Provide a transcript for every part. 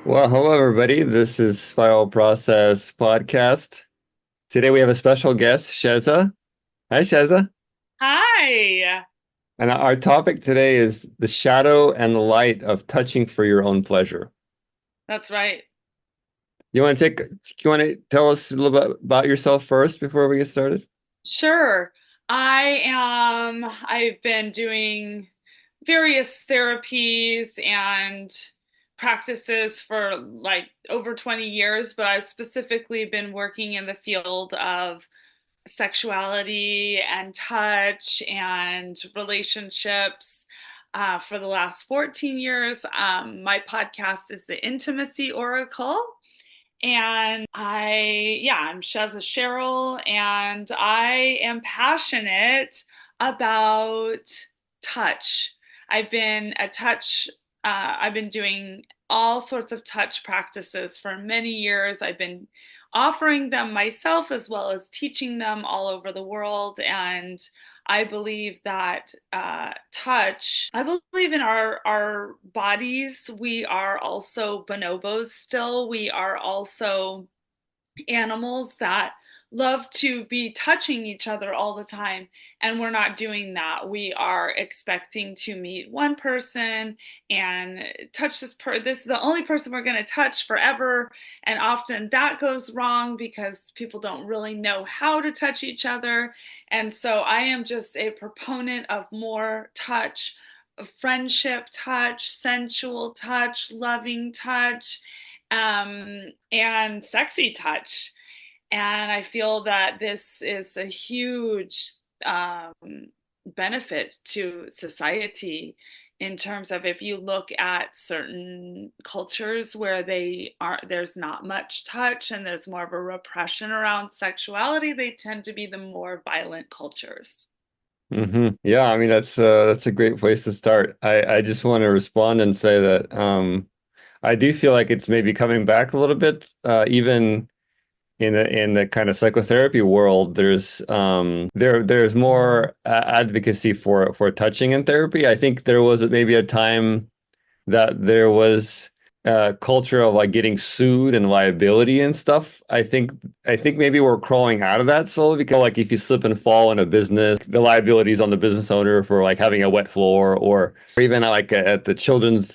Well, hello everybody. This is File Process Podcast. Today we have a special guest, Shezza. Hi, Shezza. Hi. And our topic today is the shadow and the light of touching for your own pleasure. That's right. You want to tell us a little bit about yourself first before we get started? Sure. I've been doing various therapies and practices for like over 20 years, but I've specifically been working in the field of sexuality and touch and relationships for the last 14 years. My podcast is The Intimacy Oracle. And I'm Shezza Cheryl, and I am passionate about touch. I've been doing all sorts of touch practices for many years. I've been offering them myself as well as teaching them all over the world. And I believe that I believe in our bodies. We are also bonobos still. We are also animals that love to be touching each other all the time, and we're not doing that. We are expecting to meet one person and touch this is the only person we're going to touch forever, and often that goes wrong because people don't really know how to touch each other. And so I am just a proponent of more touch, friendship touch, sensual touch, loving touch, and sexy touch. And I feel that this is a huge um, benefit to society in terms of if you look at certain cultures where there's not much touch and there's more of a repression around sexuality, they tend to be the more violent cultures. Yeah, I mean that's a great place to start. I just want to respond and say that I do feel like it's maybe coming back a little bit, even in the kind of psychotherapy world, there's more advocacy for touching in therapy. I think there was maybe a time that there was a culture of like getting sued and liability and stuff. I think maybe we're crawling out of that slowly because like if you slip and fall in a business, the liability is on the business owner for like having a wet floor or even like at the children's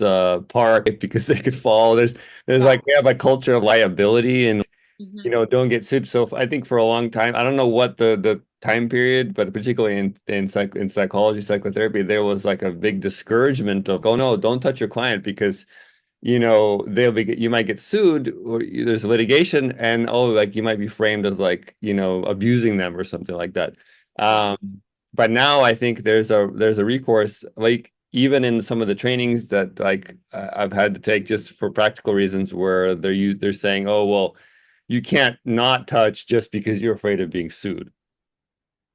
park because they could fall. There's Yeah. like we have a culture of liability and Hmm. don't get sued. So I think for a long time, I don't know what the time period, but particularly in psychology, psychotherapy, there was like a big discouragement of, oh no, don't touch your client because you might get sued or there's litigation and oh like you might be framed as like abusing them or something like that. Yeah. Um, but now I think there's a recourse like even in some of the trainings that like I've had to take just for practical reasons where they're saying, oh well, you can't not touch just because you're afraid of being sued.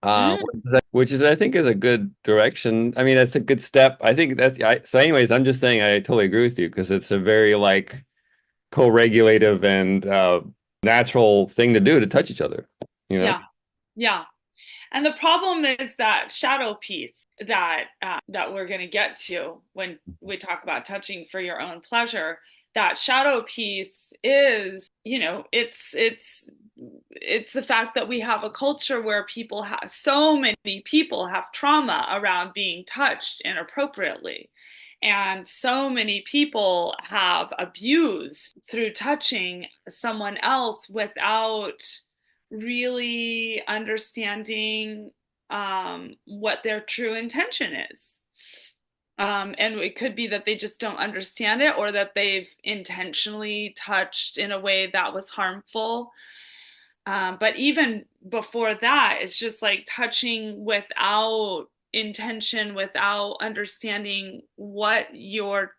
Mm, Which is I think is a good direction. I mean, that's a good step. I think so. Anyways, I'm just saying I totally agree with you because it's a very like co-regulative and natural thing to do to touch each other. You know. yeah. Yeah. And the problem is that shadow piece that we're going to get to when we talk about touching for your own pleasure. That shadow piece is, it's the fact that we have a culture where so many people have trauma around being touched inappropriately. And so many people have abused through touching someone else without really understanding what their true intention is. And it could be that they just don't understand it or that they've intentionally touched in a way that was harmful. But even before that, it's just like touching without intention, without understanding where you're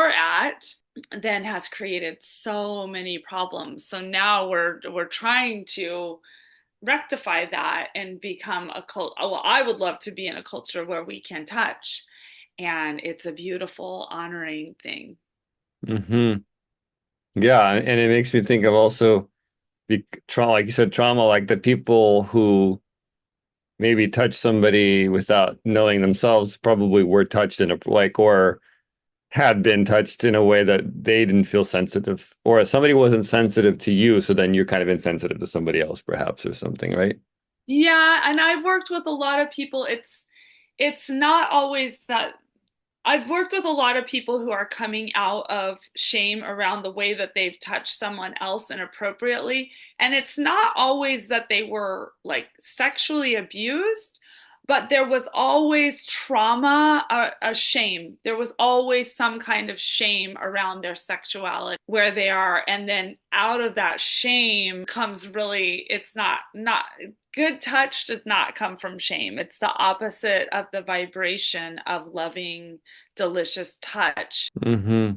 at, then has created so many problems. So now we're trying to rectify that and become a cult. Well, I would love to be in a culture where we can touch, and it's a beautiful, honoring thing. hmm Yeah, and it makes me think of also the trauma, like you said, trauma, like the people who maybe touch somebody without knowing themselves probably were touched in a like or had been touched in a way that they didn't feel sensitive, or somebody wasn't sensitive to you, so then you're kind of insensitive to somebody else, perhaps, or something, right? Yeah, and I've worked with a lot of people. It's not always that I've worked with a lot of people who are coming out of shame around the way that they've touched someone else inappropriately. And it's not always that they were like sexually abused, but there was always trauma, a shame. There was always some kind of shame around their sexuality, where they are. And then out of that shame comes really, it's not good touch does not come from shame. It's the opposite of the vibration of loving, delicious touch.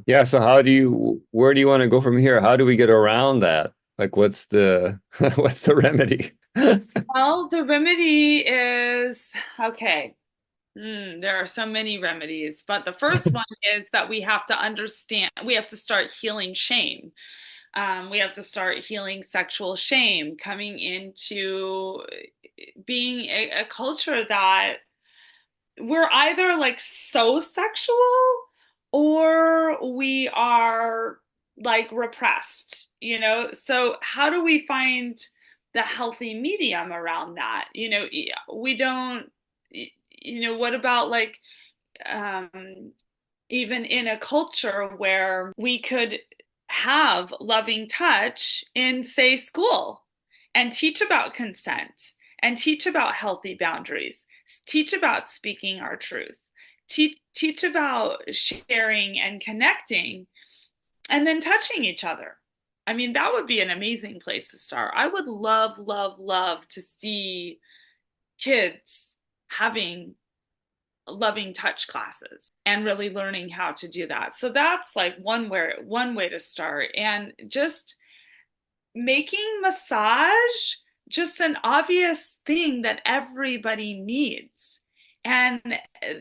Yeah, so where do you want to go from here? How do we get around that? Like, what's the what's the remedy? Well, the remedy is okay. There are so many remedies, but the first one is that we have to understand, we have to start healing shame. We have to start healing sexual shame, coming into being a culture that we're either like so sexual or we are like repressed, you know? So, how do we find the healthy medium around that? You know, we don't, you know, what about like, um, even in a culture where we could have loving touch in, say, school and teach about consent and teach about healthy boundaries, teach about speaking our truth, teach about sharing and connecting, and then touching each other. I mean, that would be an amazing place to start. I would love, love, love to see kids having loving touch classes and really learning how to do that. So that's like one way to start, and just making massage just an obvious thing that everybody needs. And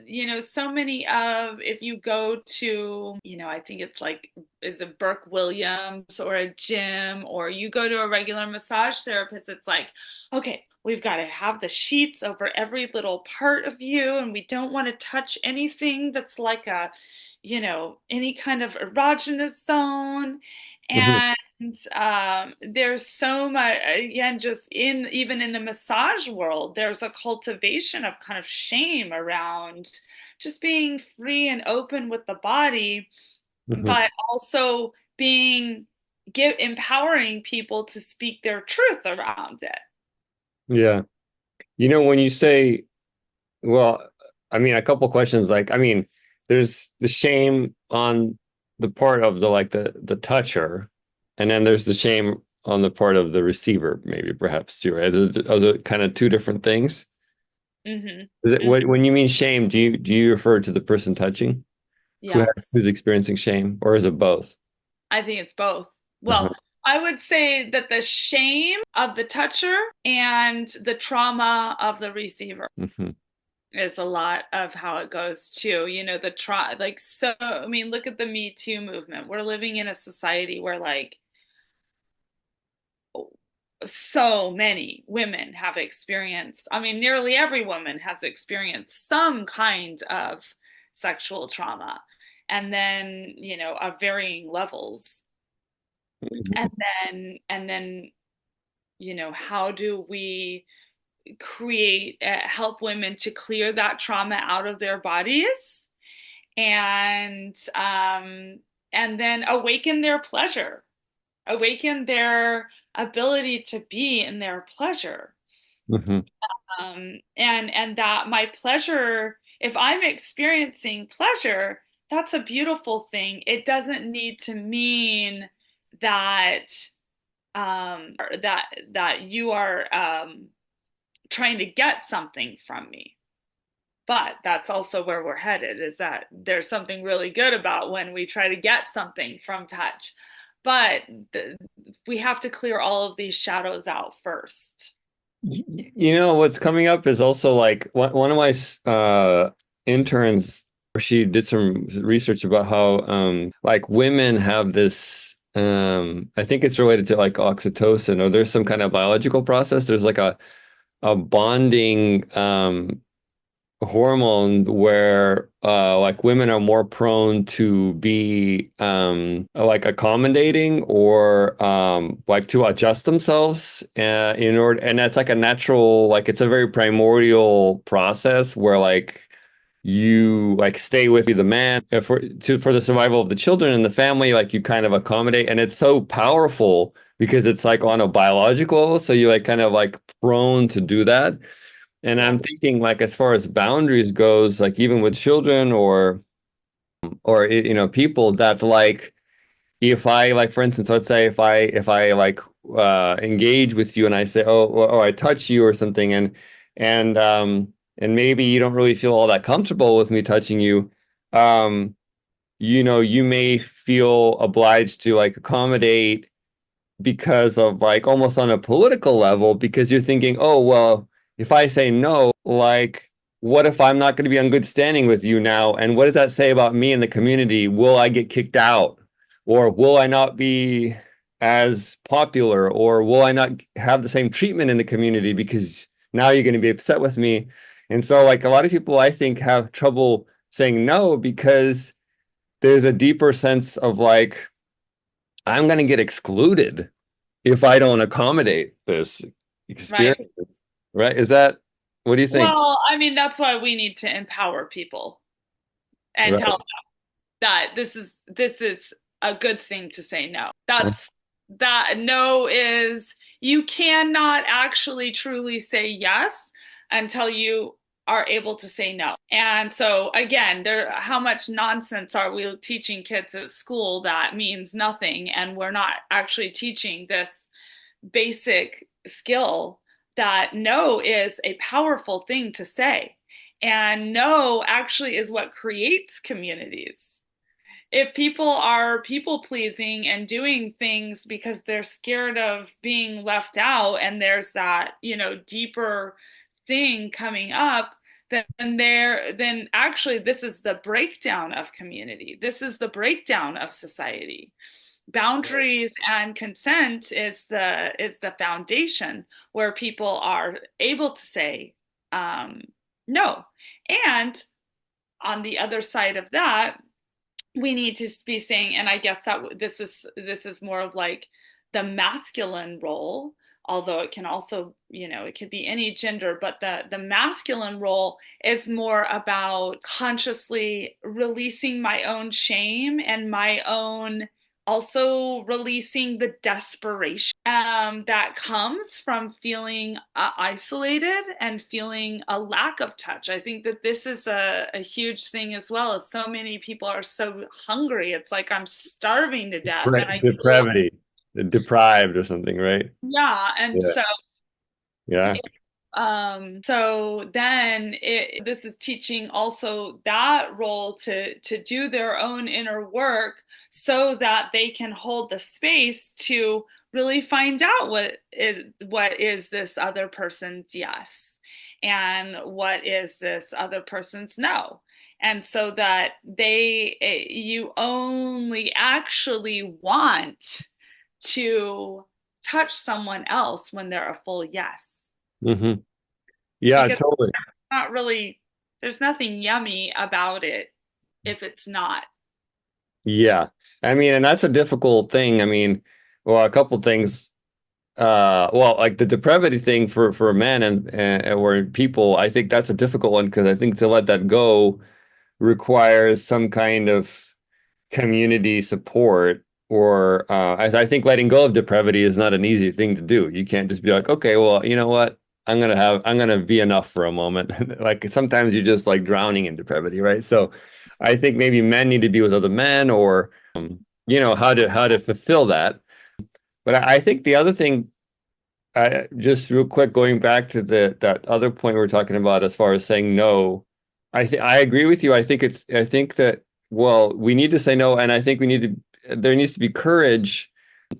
you know, so many of, if you go to, you know, I think it's like, is it Burke Williams or a gym, or you go to a regular massage therapist, it's like, okay, we've got to have the sheets over every little part of you, and we don't want to touch anything that's like a, you know, any kind of erogenous zone. And there's so much, again, just in, even in the massage world, there's a cultivation of kind of shame around just being free and open with the body, Mhm. but also being, empowering people to speak their truth around it. Yeah. When you say, well, I mean, a couple questions. Like, I mean, there's the shame on the part of the toucher, and then there's the shame on the part of the receiver, maybe perhaps too, right? Those are kind of two different things. Hmm. Is it, Hmm. when you mean shame, do you refer to the person touching Yeah, who's experiencing shame, or is it both? I think it's both. Uh-huh. Well, I would say that the shame of the toucher and the trauma of the receiver Hmm. is a lot of how it goes too. You know, the like, so I mean, look at the Me Too movement. We're living in a society where like so many women have experienced, I mean, nearly every woman has experienced some kind of sexual trauma, and then, you know, of varying levels. And then, you know, how do we create, help women to clear that trauma out of their bodies, and then awaken their pleasure, awaken their ability to be in their pleasure. Hmm. And that my pleasure, if I'm experiencing pleasure, that's a beautiful thing. It doesn't need to mean that that you are trying to get something from me. But that's also where we're headed, is that there's something really good about when we try to get something from touch. But we have to clear all of these shadows out first. What's coming up is also like one of my interns, she did some research about how like women have this I think it's related to like oxytocin, or there's some kind of biological process. There's like a bonding hormone where like women are more prone to be like accommodating or like to adjust themselves in order, and that's like a natural, like it's a very primordial process where like you like stay with the man for the survival of the children and the family, like you kind of accommodate, and it's so powerful because it's like on a biological level, so you're like kind of like prone to do that. And Yeah. I'm thinking like as far as boundaries goes, like even with children or you know people that like if I like for instance, let's say if I like engage with you and I say or I touch you or something and maybe you don't really feel all that comfortable with me touching you, um you know you may feel obliged to like accommodate because of like almost on a political level because you're thinking, oh, well, if I say no, like, what if I'm not going to be on good standing with you now? And what does that say about me in the community? Will I get kicked out? Or will I not be as popular? Or will I not have the same treatment in the community because now you're going to be upset with me? And so, like, a lot of people I think have trouble saying no because there's a deeper sense of like, I'm going to get excluded if I don't accommodate this Right. experience, right? Is that what do you think? Well, I mean, that's why we need to empower people and tell Right. them that this is a good thing to say no. That no is you cannot actually truly say yes until you are able to say no. And so again, there how much nonsense are we teaching kids at school that means nothing and we're not actually teaching this basic skill that no is a powerful thing to say. And no actually is what creates communities. If people are people pleasing and doing things because they're scared of being left out and there's that, deeper thing coming up, then actually this is the breakdown of community. This is the breakdown of society. Boundaries and consent is the foundation where people are able to say no. And on the other side of that, we need to be saying, and I guess that this is more of like the masculine role, although it can also, it could be any gender, but the masculine role is more about consciously releasing my own shame and my own also releasing the desperation that comes from feeling isolated and feeling a lack of touch. I think that this is a huge thing as well, as so many people are so hungry. It's like I'm starving to death and I feel, Depravity, deprived or something, right? yeah. And Yeah. so Yeah. this is teaching also that role to do their own inner work so that they can hold the space to really find out what is this other person's yes and what is this other person's no. And so that you only actually want to touch someone else when they're a full yes, hmm Yeah, because totally. not really, there's nothing yummy about it if it's not. Yeah. I mean, and that's a difficult thing. I mean, well, a couple things. Well, like the depravity thing for men and or people, I think that's a difficult one because I think to let that go requires some kind of community support or as I think letting go of depravity is not an easy thing to do. You can't just be like, okay, well, you know what? I'm gonna be enough for a moment. Like sometimes you're just like drowning in depravity, right? So I think maybe men need to be with other men or you know how to fulfill that. But I think the other thing just real quick, going back to the that other point we were talking about as far as saying no, I agree with you. I think that well, we need to say no, and I think we need to there needs to be courage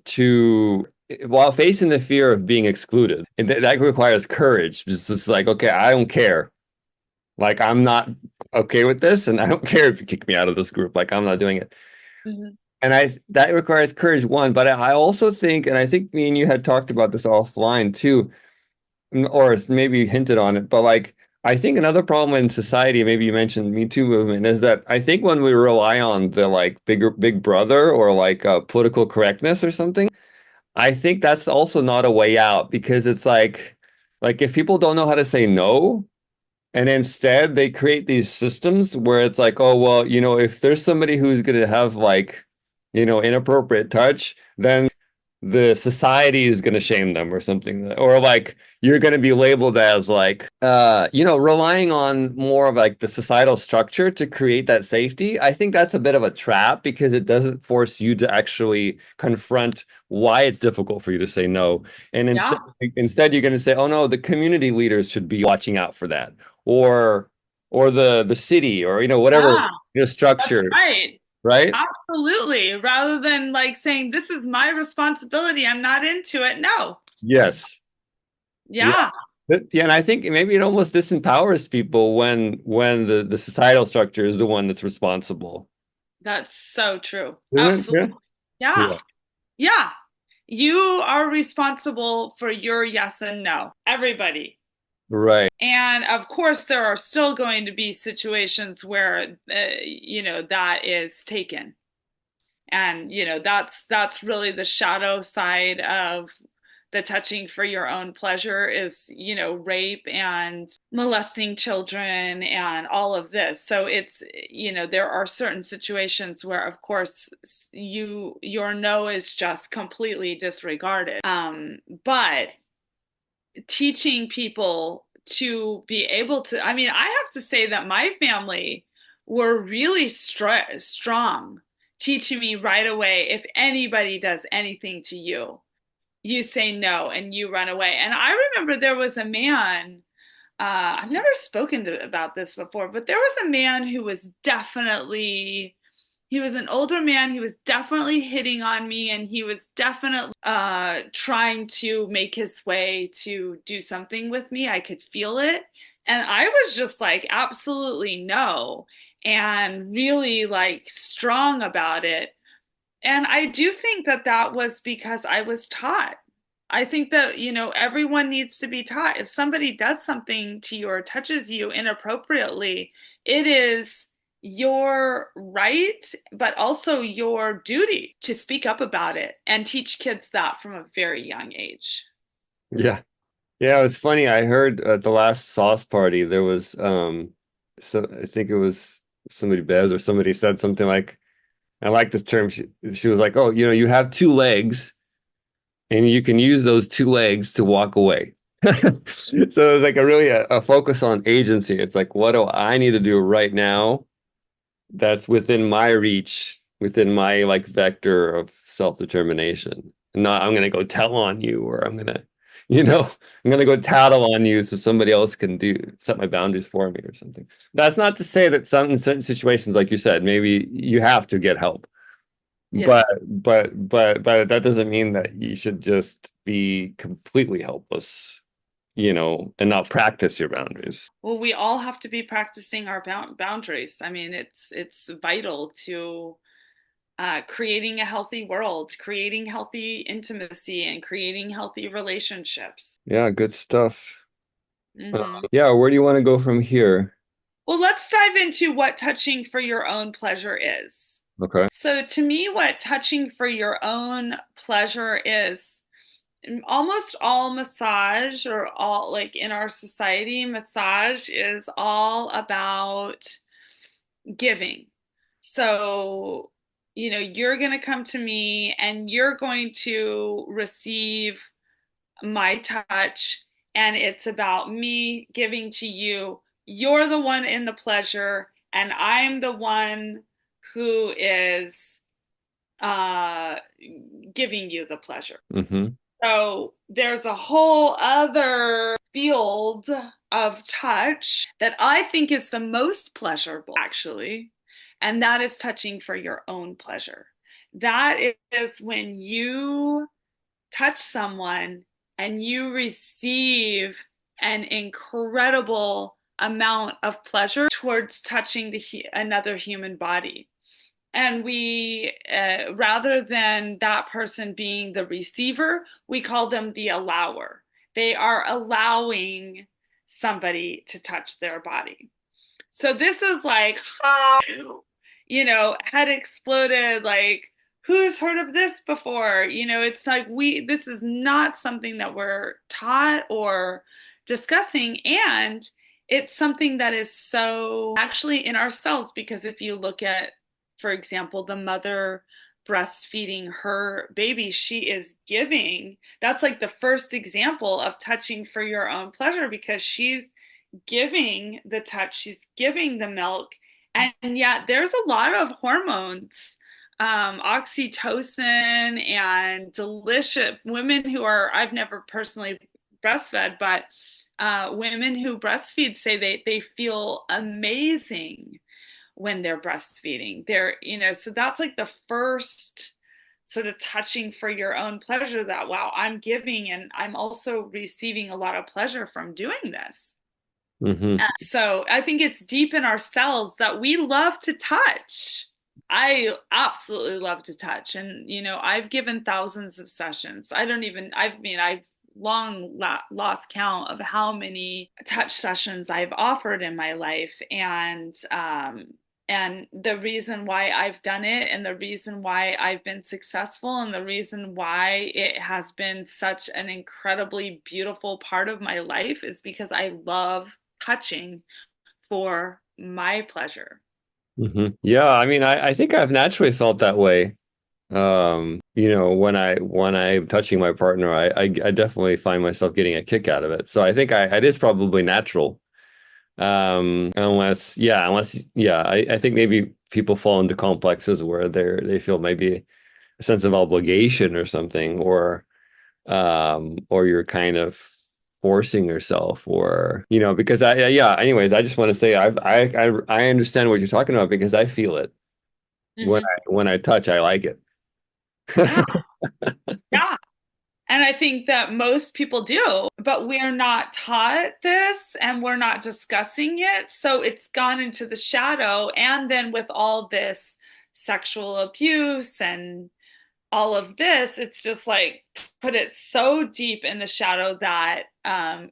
to while facing the fear of being excluded. And that requires courage. It's just like, okay, I don't care. Like I'm not okay with this, and I don't care if you kick me out of this group. Like I'm not doing it. Mhm. And I that requires courage, one, but I also think, and I think me and you had talked about this offline too or maybe hinted on it, but like I think another problem in society, maybe you mentioned Me Too movement, is that I think when we rely on the like big brother or like political correctness or something, I think that's also not a way out because it's like if people don't know how to say no, and instead they create these systems where it's like, oh, well, if there's somebody who's going to have like, inappropriate touch, then the society is going to shame them or something, or like you're going to be labeled as like relying on more of like the societal structure to create that safety. I think that's a bit of a trap because it doesn't force you to actually confront why it's difficult for you to say no, and instead Yeah. instead you're going to say, oh no, the community leaders should be watching out for that, or the city, or whatever, Yeah, that's structure, right. right? Absolutely. Rather than like saying, this is my responsibility, I'm not into it. No. Yes. Yeah. Yeah, Yeah, and I think maybe it almost disempowers people when the societal structure is the one that's responsible. that's so true. Isn't it? Absolutely. Yeah. Yeah. Yeah. Yeah. You are responsible for your yes and no. Everybody. Right. And of course, there are still going to be situations where, that is taken. And that's really the shadow side of the touching for your own pleasure is rape and molesting children and all of this. So it's there are certain situations where of course your no is just completely disregarded. But teaching people to be able to, I mean, I have to say that my family were really strong, teaching me right away, if anybody does anything to you, you say no and you run away. And I remember there was a man, I've never spoken about this before, but there was a man who was definitely, he was an older man. He was definitely hitting on me, and he was definitely trying to make his way to do something with me. I could feel it. And I was just like, absolutely no, and really like strong about it. And I do think that that was because I was taught. I think that, everyone needs to be taught. If somebody does something to you or touches you inappropriately, it is your right, but also your duty to speak up about it and teach kids that from a very young age. Yeah. Yeah, it was funny. I heard at the last sauce party there was so I think it was somebody Bez or somebody said something like, I like this term. She was like, oh, you have two legs and you can use those two legs to walk away. So it's like a focus on agency. It's like, what do I need to do right now that's within my reach, within my like vector of self-determination? Not I'm gonna go tell on you, or I'm gonna go tattle on you so somebody else can set my boundaries for me or something. That's not to say that in certain situations, like you said, maybe you have to get help. But Yes. but that doesn't mean that you should just be completely helpless, and not practice your boundaries. Well, we all have to be practicing our boundaries. I mean, it's vital to creating a healthy world, creating healthy intimacy, and creating healthy relationships. Yeah, good stuff. Hmm. Yeah, where do you want to go from here? Well, let's dive into what touching for your own pleasure is. Okay. So, to me, what touching for your own pleasure is, almost all massage, or all like in our society, massage is all about giving. So, you're going to come to me and you're going to receive my touch, and it's about me giving to you. You're the one in the pleasure, and I'm the one who is uh, giving you the pleasure. Mm-hmm. So there's a whole other field of touch that I think is the most pleasurable, actually, and that is touching for your own pleasure. That is when you touch someone and you receive an incredible amount of pleasure towards touching another human body. And we, rather than that person being the receiver, we call them the allower. They are allowing somebody to touch their body. So this is like, how, head exploded, like, who's heard of this before? It's like this is not something that we're taught or discussing. And it's something that is so actually in ourselves, because if you look at, for example, the mother breastfeeding her baby, she is giving. That's like the first example of touching for your own pleasure, because she's giving the touch, she's giving the milk, and yet there's a lot of hormones, oxytocin and delicious women who are, I've never personally breastfed, but women who breastfeed say they feel amazing when they're breastfeeding. So that's like the first sort of touching for your own pleasure, that wow, I'm giving and I'm also receiving a lot of pleasure from doing this. Hmm. So I think it's deep in ourselves that we love to touch. I absolutely love to touch. And, I've given thousands of sessions. I've long lost count of how many touch sessions I've offered in my life. And the reason why I've done it, and the reason why I've been successful, and the reason why it has been such an incredibly beautiful part of my life is because I love touching for my pleasure. Hmm. Yeah, I mean, I think I've naturally felt that way. When I'm touching my partner, I definitely find myself getting a kick out of it. So I think it is probably natural. I think maybe people fall into complexes where they feel maybe a sense of obligation or something, or you're kind of forcing yourself, or because yeah. Anyways, I just want to say I understand what you're talking about because I feel it Mm-hmm. when I touch. I like it. Yeah, yeah. And I think that most people do, but we're not taught this and we're not discussing it. So it's gone into the shadow. And then with all this sexual abuse and all of this, it's just like put it so deep in the shadow that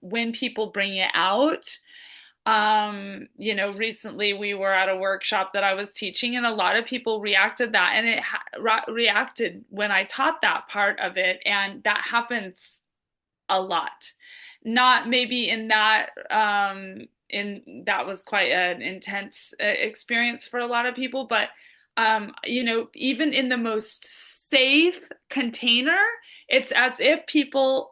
when people bring it out, recently we were at a workshop that I was teaching, and a lot of people reacted that, and reacted when I taught that part of it, and that happens a lot. Not maybe in that was quite an intense experience for a lot of people, but even in the most safe container, it's as if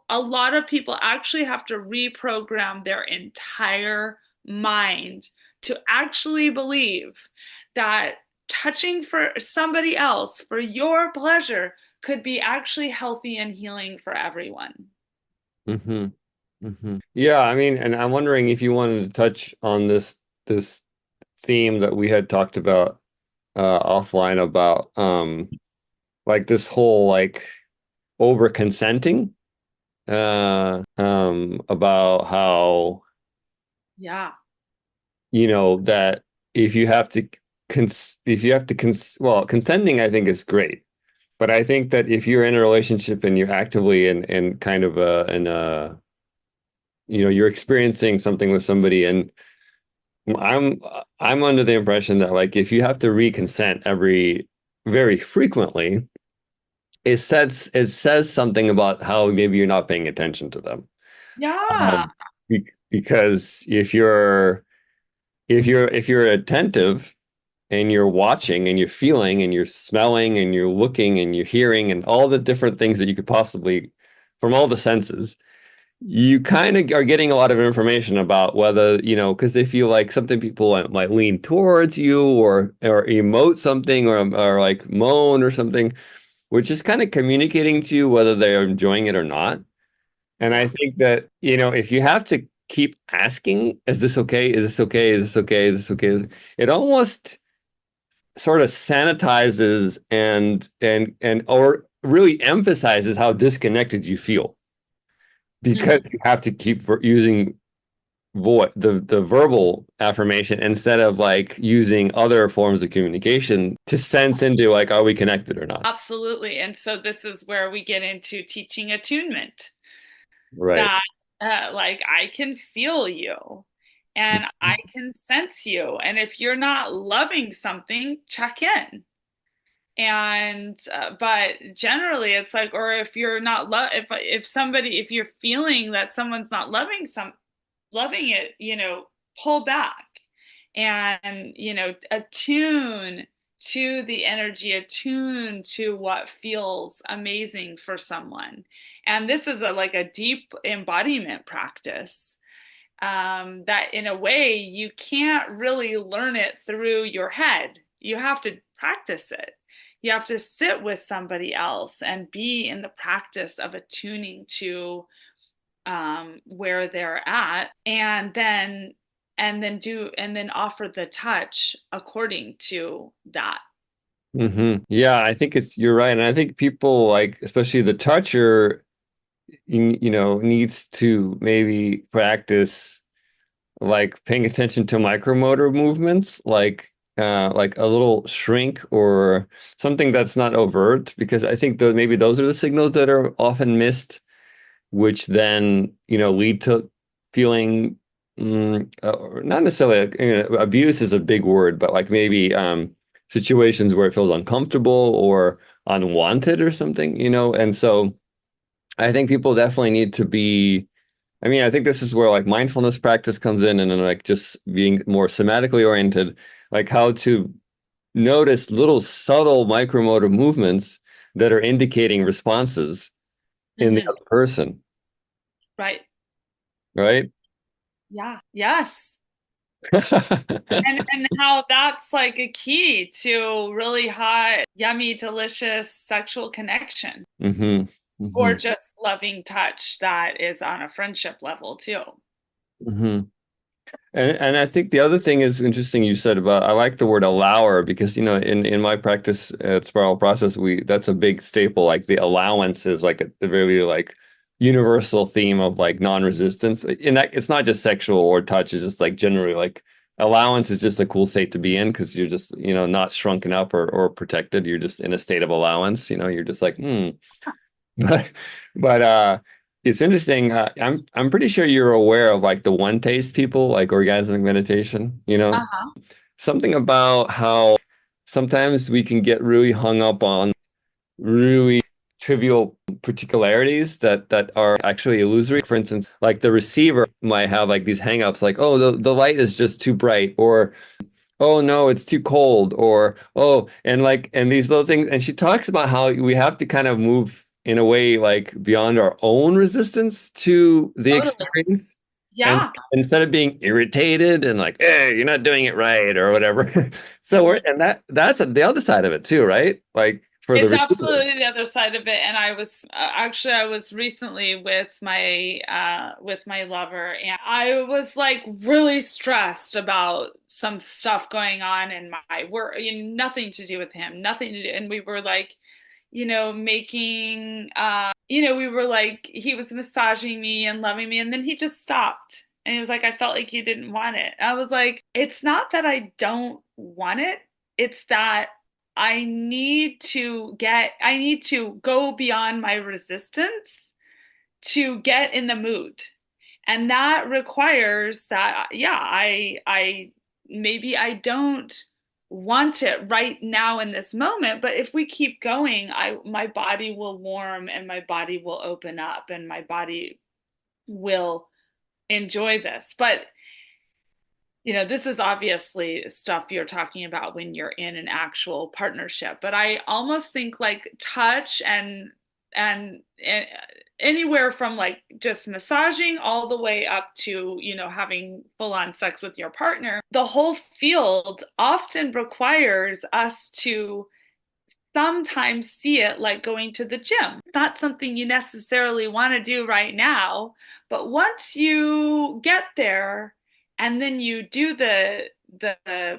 a lot of people actually have to reprogram their entire mind to actually believe that touching for somebody else for your pleasure could be actually healthy and healing for everyone. Hmm. Hmm. Yeah, I mean, and I'm wondering if you wanted to touch on this theme that we had talked about offline about like this whole like over consenting about how Yeah. that if you have to well, consenting I think is great, but I think that if you're in a relationship and you're actively in kind of you're experiencing something with somebody, and I'm I'm under the impression that like if you have to reconsent every very frequently, it says something about how maybe you're not paying attention to them. Yeah. Um, because if you're attentive and you're watching and you're feeling and you're smelling and you're looking and you're hearing and all the different things that you could possibly from all the senses, you kind of are getting a lot of information about whether, because they feel like something people might lean towards you or emote something or like moan or something, which is kind of communicating to you whether they're enjoying it or not. And I Yeah. think that, if you have to keep asking, is this okay? Is this okay? Is this okay? Is this okay? It almost sort of sanitizes and or really emphasizes how disconnected you feel Mhm. because you have to keep using the verbal affirmation instead of like using other forms of communication to sense into like, are we connected or not? Absolutely. And so this is where we get into teaching attunement. Right. That Like I can feel you and I can sense you. And if you're not loving something, check in. And but generally it's like, or if you're not if somebody, if you're feeling that someone's not loving it, pull back and, attune to the energy, attune to what feels amazing for someone. And this is like a deep embodiment practice, that in a way you can't really learn it through your head. You have to practice it. You have to sit with somebody else and be in the practice of attuning to, where they're at, and then offer the touch according to that. Yeah, I think you're right. And I think people like, especially the toucher, needs to maybe practice like paying attention to micromotor movements, like a little shrink or something that's not overt, because I think that maybe those are the signals that are often missed, which then, lead to feeling not necessarily abuse is a big word, but like maybe situations where it feels uncomfortable or unwanted or something, and so I think people definitely need to be. I mean, I think this is where like mindfulness practice comes in, and then like just being more somatically oriented, like how to notice little subtle micromotor movements that are indicating responses in the Hmm. other person, Right. right? Yeah. Yes. And how that's like a key to really hot, yummy, delicious sexual connection, hmm or hmm just loving touch that is on a friendship level too. hmm And I think the other thing is interesting you said about I like the word allower because in my practice at spiral process we that's a big staple, like the allowance is like a very like universal theme of like non-resistance. In that it's not just sexual or touch, it's just like generally like allowance is just a cool state to be in because you're just not shrunken up or protected, you're just in a state of allowance, you're just like but but it's interesting. I'm pretty sure you're aware of like the one taste people, like orgasmic meditation, Uh-huh. something about how sometimes we can get really hung up on really trivial particularities that are actually illusory. For instance, like the receiver might have like these hang-ups like, oh, the light is just too bright, or oh no, it's too cold, or oh, and these little things. And she talks about how we have to kind of move in a way like beyond our own resistance to the Totally. experience. And Yeah. instead of being irritated and like, hey, you're not doing it right or whatever. So we're Mhm. and that's the other side of it too, right? Like for the It's receiver. absolutely the other side of it. And I was actually, I was recently with my lover, and I was like really stressed about some stuff going on in my work, nothing to do with him, nothing to do. And we were like, making, we were like, he was massaging me and loving me, and then he just stopped. And he was like, I felt like you didn't want it. I was like, it's not that I don't want it, it's that I need to go beyond my resistance to get in the mood. And that requires that, yeah, I maybe I don't want it right now in this moment, but if we keep going, my body will warm and my body will open up and my body will enjoy this. But this is obviously stuff you're talking about when you're in an actual partnership. But I almost think like touch and anywhere from like just massaging all the way up to, having full on sex with your partner, the whole field often requires us to sometimes see it like going to the gym. Not something you necessarily want to do right now, but once you get there and then you do the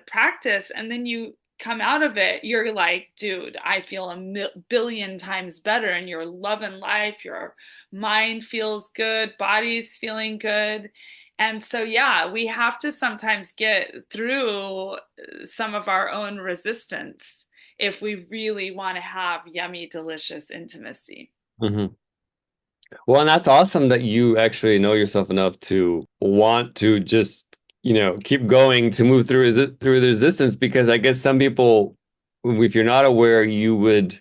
practice and then you come out of it, you're like, dude, I feel a billion times better, and you're loving life, your mind feels good, body's feeling good. And so, yeah, we have to sometimes get through some of our own resistance if we really want to have yummy, delicious intimacy. Mhm. Well, and that's awesome that you actually know yourself enough to want to just, keep going to move through the resistance because I guess some people, if you're not aware, you would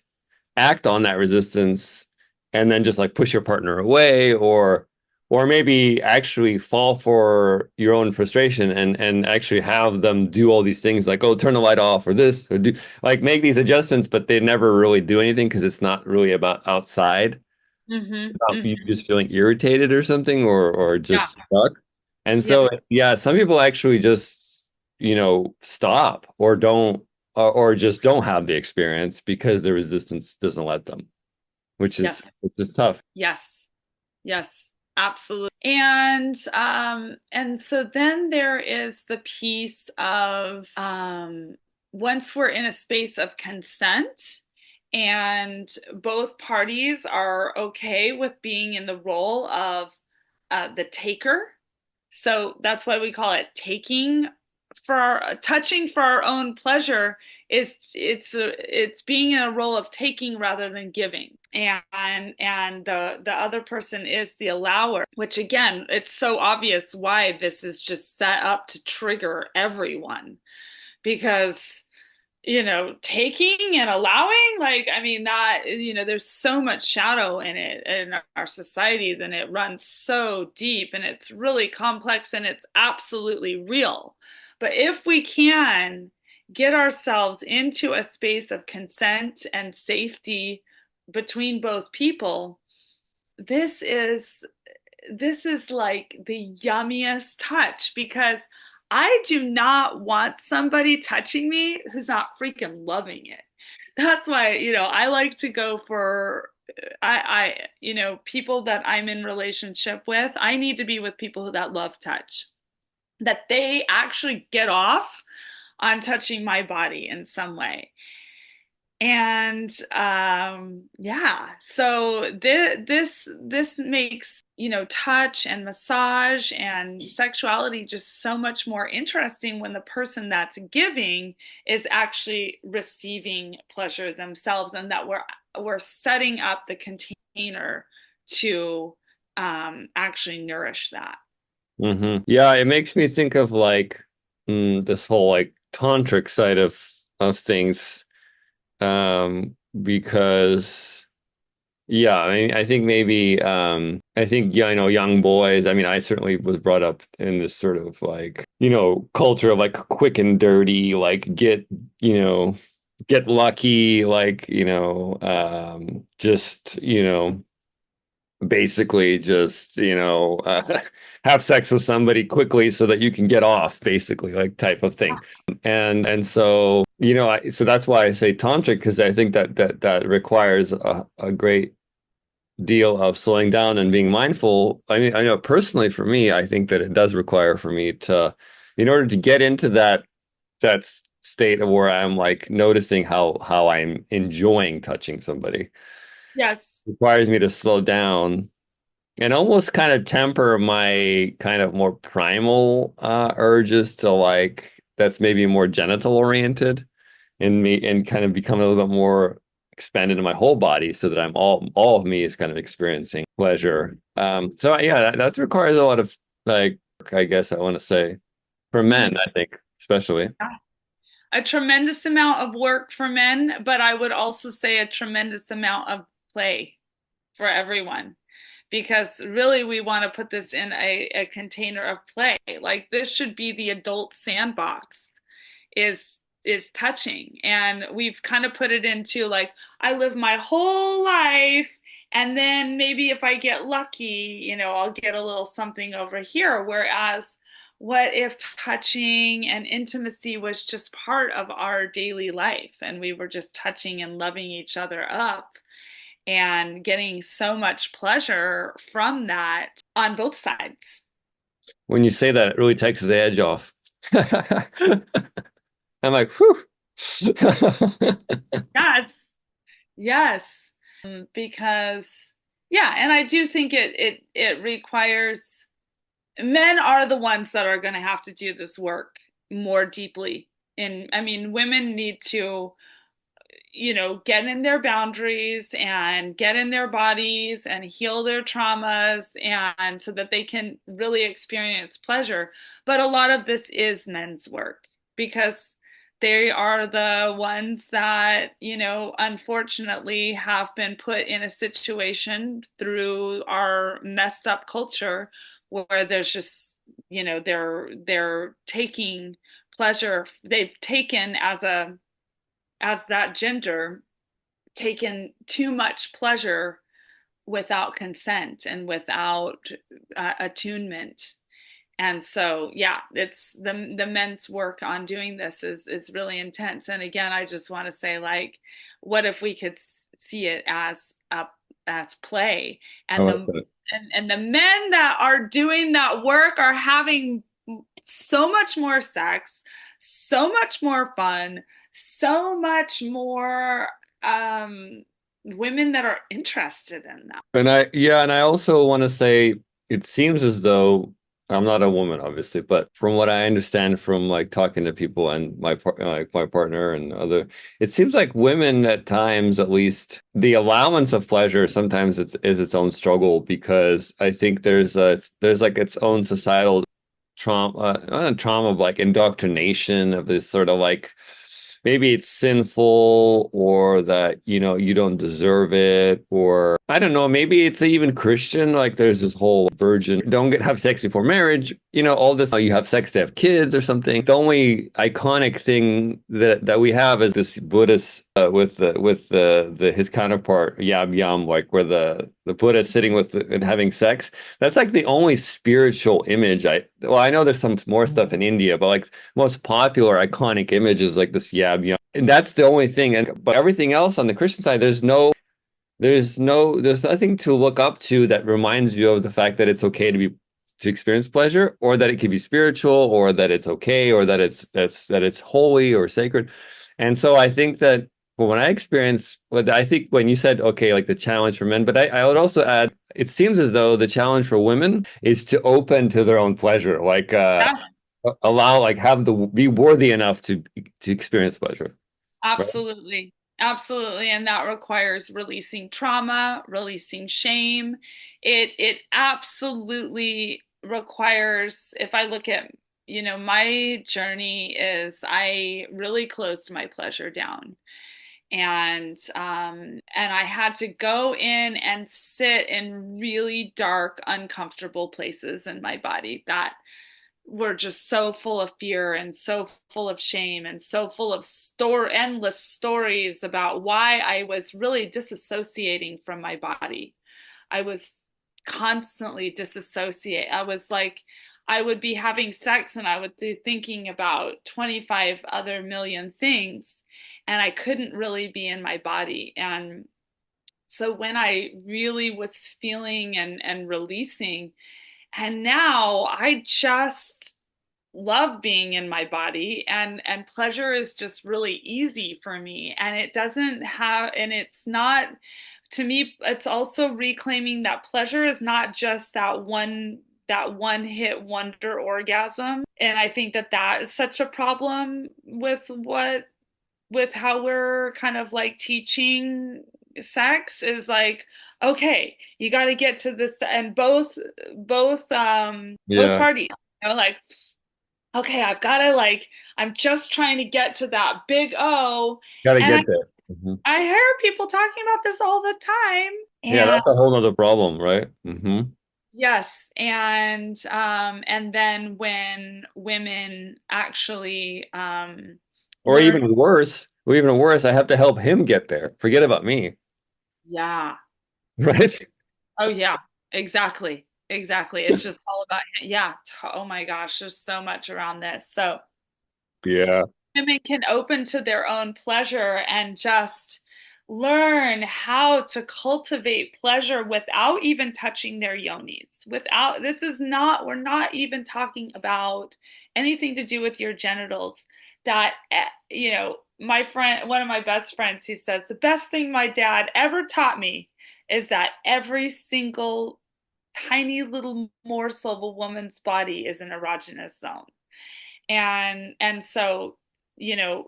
act on that resistance and then just like push your partner away or maybe actually fall for your own frustration and actually have them do all these things like, oh, turn the light off or this or do like make these adjustments, but they never really do anything because it's not really about outside about you Hmm. just feeling irritated or something or Yeah. just stuck. And Yeah. so yeah, some people actually just, stop or don't or just don't have the experience because the resistance doesn't let them, Yes. which is tough. Yes. Yes. Absolutely. And so then there is the piece of once we're in a space of consent and both parties are okay with being in the role of the taker. So that's why we call it taking for touching for our own pleasure is it's being in a role of taking rather than giving. And the other person is the allower, which again, it's so obvious why this is just set up to trigger everyone because taking and allowing, like, I mean, that, there's so much shadow in it in our society, then it runs so deep and it's really complex and it's absolutely real. But if we can get ourselves into a space of consent and safety between both people, this is this is like the yummiest touch because I do not want somebody touching me who's not freaking loving it. That's why, I like to go for people that I'm in relationship with. I need to be with people that love touch, that they actually get off on touching my body in some way. And yeah, so this makes, touch and massage and sexuality just so much more interesting when the person that's giving is actually receiving pleasure themselves, and that we're setting up the container to actually nourish that. Yeah, it makes me think of like this whole like tantric side of things because yeah, I mean, I think maybe I think yeah, I know young boys. I mean, I certainly was brought up in this sort of like, culture of like quick and dirty, like get lucky, like, just, basically just, have sex with somebody quickly so that you can get off, basically, like type of thing. And so, so that's why I say tantric because I think that requires a great deal of slowing down and being mindful. I mean, I know personally for me, I think that it does require for me to, in order to get into that state of where I'm like noticing how I'm enjoying touching somebody, Yes. requires me to slow down and almost kind of temper my kind of more primal urges to like that's maybe more genital oriented and me and kind of become a little bit more expanded in my whole body so that I'm all of me is kind of experiencing pleasure. So yeah, that requires a lot of like I guess I want to say for Mm, men, I think especially. yeah. A tremendous amount of work for men, but I would also say a tremendous amount of play for everyone. Because really, we want to put this in a container of play. Like this should be the adult sandbox, is touching. And we've kind of put it into like, I live my whole life. And then maybe if I get lucky, I'll get a little something over here. Whereas, what if touching and intimacy was just part of our daily life and we were just touching and loving each other up and getting so much pleasure from that on both sides? When you say that, it really takes the edge off. I'm like, whew. Yes, yes. Because yeah, and I do think it requires men are the ones that are going to have to do this work more deeply. I mean, women need to get in their boundaries and get in their bodies and heal their traumas, and so that they can really experience pleasure. But a lot of this is men's work because they are the ones that, unfortunately have been put in a situation through our messed up culture where there's just, they're taking pleasure. They've taken as that gender taken too much pleasure without consent and without attunement. And so, yeah, it's the men's work on doing this is really intense. And again, I just want to say, like, what if we could see it as play, I and like the that. and the men that are doing that work are having so much more sex, so much more fun, so much more um women that are interested in that. And I also want to say it seems as though I'm not a woman, obviously, but from what I understand from like talking to people and like my partner and other, it seems like women at times, at least, the allowance of pleasure sometimes is its own struggle because I think there's like its own societal trauma, not trauma, but like indoctrination of this sort of like maybe it's sinful or that you don't deserve it, or I don't know, maybe it's even Christian, like there's this whole virgin don't have sex before marriage, all this, you have sex to have kids or something. The only iconic thing that we have is this Buddhist with the his counterpart Yab Yum, like where the Buddha is sitting and having sex. That's like the only spiritual image. I know there's some more stuff in India, but like most popular iconic image is like this Yab Yum. And that's the only thing. But everything else on the Christian side, there's nothing to look up to that reminds you of the fact that it's okay to experience pleasure, or that it can be spiritual, or that it's okay, or that it's holy or sacred. And so I think that when I experience what I think when you said okay, like the challenge for men, but I would also add it seems as though the challenge for women is to open to their own pleasure, like Yeah. allow like have the be worthy enough to experience pleasure, right? Absolutely. Absolutely. And that requires releasing trauma, releasing shame. It absolutely requires, if I look at, my journey is I really closed my pleasure down. And I had to go in and sit in really dark, uncomfortable places in my body that were just so full of fear and so full of shame and so full of endless stories about why I was really disassociating from my body. I was constantly disassociate. I was like, I would be having sex and I would be thinking about 25 other million things, and I couldn't really be in my body. And so when I really was feeling and releasing, and now I just love being in my body, and pleasure is just really easy for me, and it doesn't have, and it's not, to me it's also reclaiming that pleasure is not just that one hit wonder orgasm. And I think that is such a problem with how we're kind of like teaching sex, is like, okay, you got to get to this, and both Yeah, parties, like, okay, I've got to, like, I'm just trying to get to that big O. got to And get there. Mhm. I hear people talking about this all the time. Yeah, And that's a whole other problem, right? yes, and then when women actually learn, Or even worse, I have to help him get there. Forget about me, yeah, right? oh yeah, exactly. Exactly. It's just all about, yeah. Oh my gosh, there's so much around this. So Yeah, women can open to their own pleasure and just learn how to cultivate pleasure without even touching their yonis. Without, this is not, we're not even talking about anything to do with your genitals. That, my friend, one of my best friends, he says, the best thing my dad ever taught me is that every single tiny little morsel of a woman's body is an erogenous zone. And so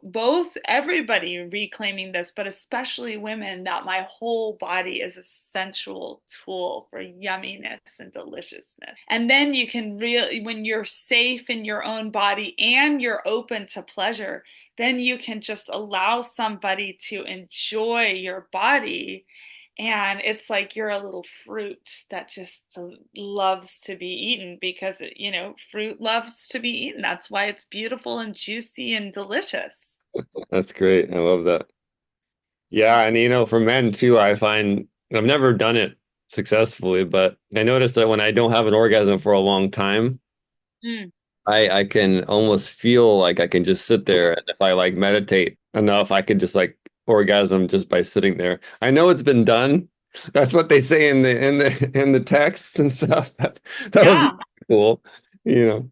both everybody reclaiming this, but especially women, that my whole body is a sensual tool for yumminess and deliciousness. And then you can really, when you're safe in your own body and you're open to pleasure, then you can just allow somebody to enjoy your body. And it's like you're a little fruit that just loves to be eaten because, fruit loves to be eaten. That's why it's beautiful and juicy and delicious. That's great. I love that. Yeah, and for men too, I find I've never done it successfully, but I noticed that when I don't have an orgasm for a long time, Mm. I can almost feel like I can just sit there, and if I like meditate enough, I can just like orgasm just by sitting there. I know it's been done. That's what they say in the texts and stuff. That would be Yeah. cool, you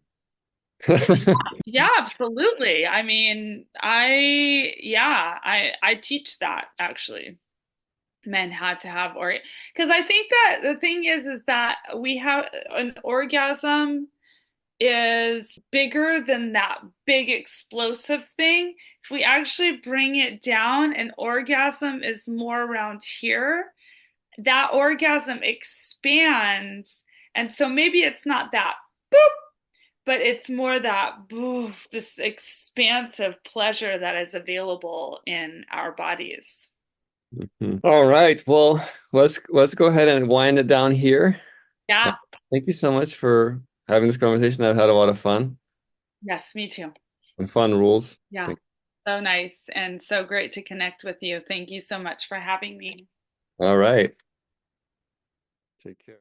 Yeah, know. yeah, absolutely. I mean, I teach that actually. Men had to have or because I think that the thing is that we have an orgasm is bigger than that big explosive thing. If we actually bring it down, an orgasm is more around here. That orgasm expands. And so maybe it's not that boop, but it's more that boof, this expansive pleasure that is available in our bodies. Mhm. All right. Well, let's go ahead and wind it down here. Uh, Yeah. Thank you so much for having this conversation. I've had a lot of fun Yes, me too. and fun rules. Yeah. Thank So nice and so great to connect with you. Thank you so much for having me. All right. Take care.